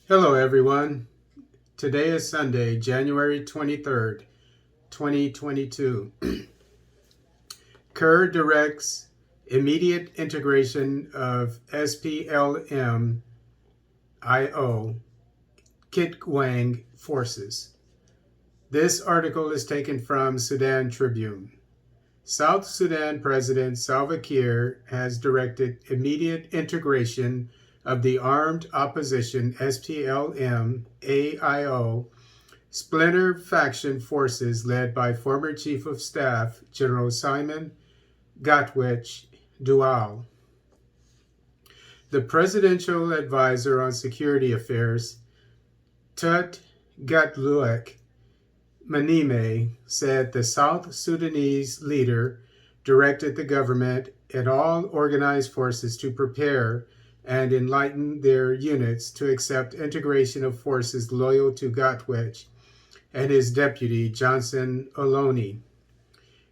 Hello, everyone. Today is Sunday, January 23rd, 2022. Kerr directs immediate integration of SPLM IO Kitgwang forces. This article is taken from Sudan Tribune. South Sudan President Salva Kiir has directed immediate integration of the armed opposition SPLM AIO Splinter faction forces led by former Chief of Staff General Simon Gatwich Dual. The Presidential Advisor on Security Affairs, Tut Gatluek Manime, said the South Sudanese leader directed the government and all organized forces to prepare and enlighten their units to accept integration of forces loyal to Gatwich and his deputy, Johnson Oloni.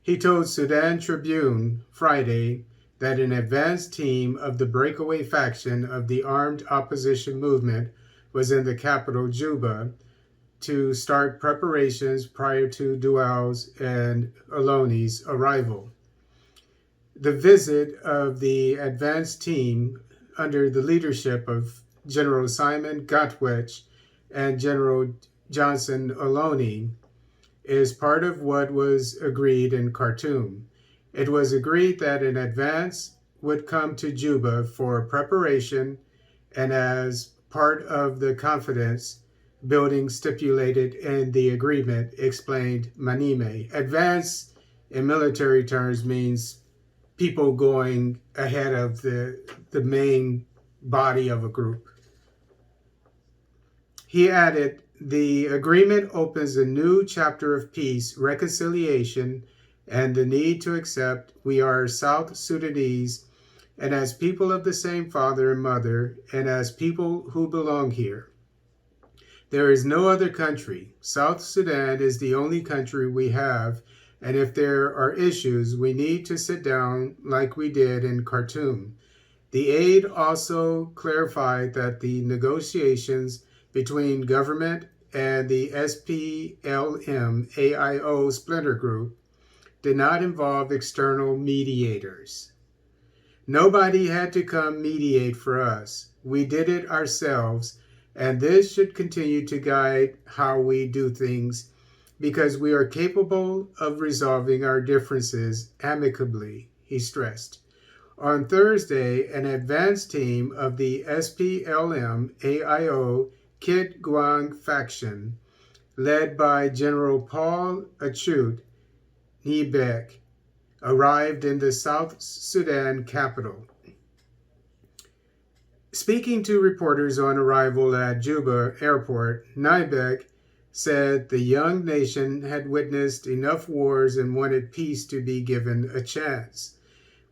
He told Sudan Tribune Friday that an advance team of the breakaway faction of the armed opposition movement was in the capital, Juba, to start preparations prior to Dual's and Oloni's arrival. The visit of the advance team under the leadership of General Simon Gatwich and General Johnson Oloni is part of what was agreed in Khartoum. It was agreed that an advance would come to Juba for preparation and as part of the confidence building stipulated in the agreement, explained Manime. Advance in military terms means people going ahead of the main body of a group. He added, the agreement opens a new chapter of peace, reconciliation, and the need to accept we are South Sudanese, and as people of the same father and mother, and as people who belong here. There is no other country. South Sudan is the only country we have, and if there are issues, we need to sit down like we did in Khartoum. The aide also clarified that the negotiations between government and the SPLM AIO Splinter Group did not involve external mediators. Nobody had to come mediate for us. We did it ourselves, and this should continue to guide how we do things because we are capable of resolving our differences amicably, he stressed. On Thursday, an advance team of the SPLM AIO Kitgwang faction, led by General Paul Achut Nibek, arrived in the South Sudan capital. Speaking to reporters on arrival at Juba Airport, Nibek said the young nation had witnessed enough wars and wanted peace to be given a chance.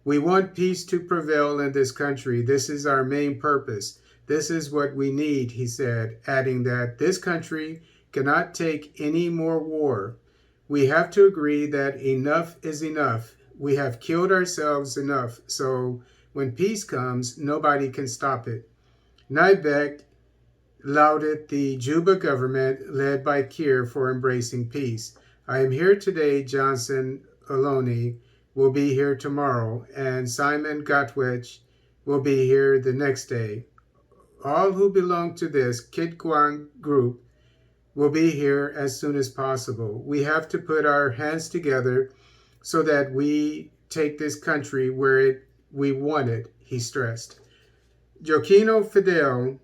We want peace to prevail in this country. This is our main purpose. This is what we need, he said, adding that this country cannot take any more war. We have to agree that enough is enough. We have killed ourselves enough, so when peace comes, nobody can stop it. Nibek lauded the Juba government led by Kiir for embracing peace. I am here today, Johnson Oloni will be here tomorrow, and Simon Gatwich will be here the next day. All who belong to this Kitgwang group will be here as soon as possible. We have to put our hands together so that we take this country where we want it, he stressed. Joaquino Fidel,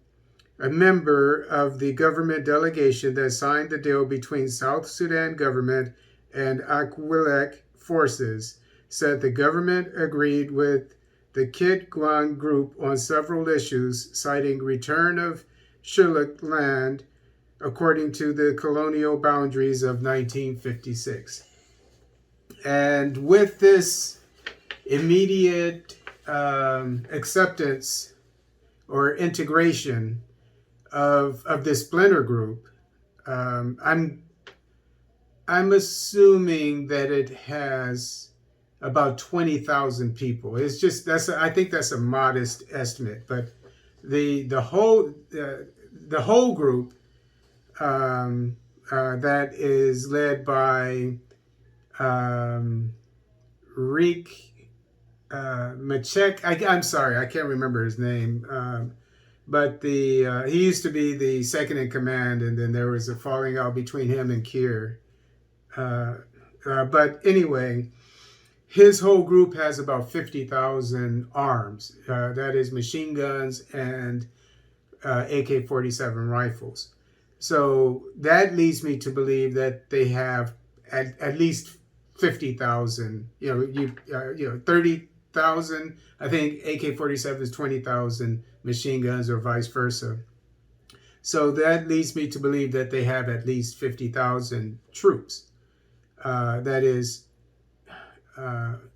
a member of the government delegation that signed the deal between South Sudan government and Akwilek forces, said the government agreed with the Kitgwang group on several issues, citing return of Shilluk land according to the colonial boundaries of 1956. And with this immediate acceptance or integration of this splinter group, I'm assuming that it has about 20,000 people. It's just I think that's a modest estimate, but the whole the whole group that is led by Riek Machek. I'm sorry, I can't remember his name. But he used to be the second in command, and then there was a falling out between him and Kiir. But anyway, his whole group has about 50,000 arms. That is machine guns and AK-47 rifles. So that leads me to believe that they have at least 50,000. 30,000. I think AK-47 is 20,000 machine guns, or vice versa. So that leads me to believe that they have at least 50,000 troops. That is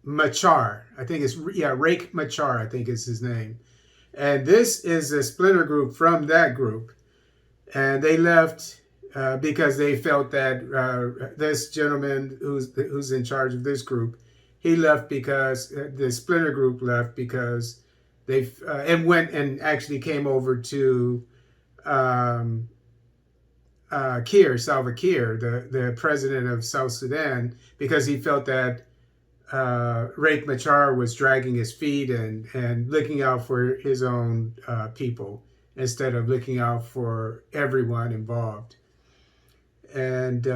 Machar. I think it's Riek Machar, I think is his name. And this is a splinter group from that group. And they left because they felt that this gentleman who's in charge of this group, he left because the splinter group left because they and went and actually came over to Salva Kiir, the president of South Sudan, because he felt that Riek Machar was dragging his feet and looking out for his own people instead of looking out for everyone involved. And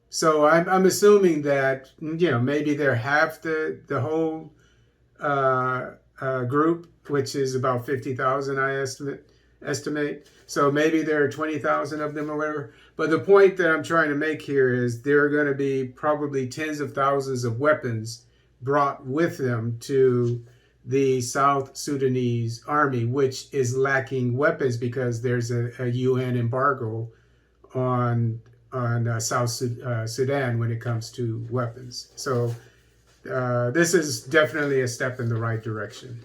so I'm assuming that maybe they're half the whole group, which is about 50,000, I estimate. So maybe there are 20,000 of them or whatever. But the point that I'm trying to make here is there are going to be probably tens of thousands of weapons brought with them to the South Sudanese army, which is lacking weapons because there's a UN embargo on South Sudan when it comes to weapons. So this is definitely a step in the right direction.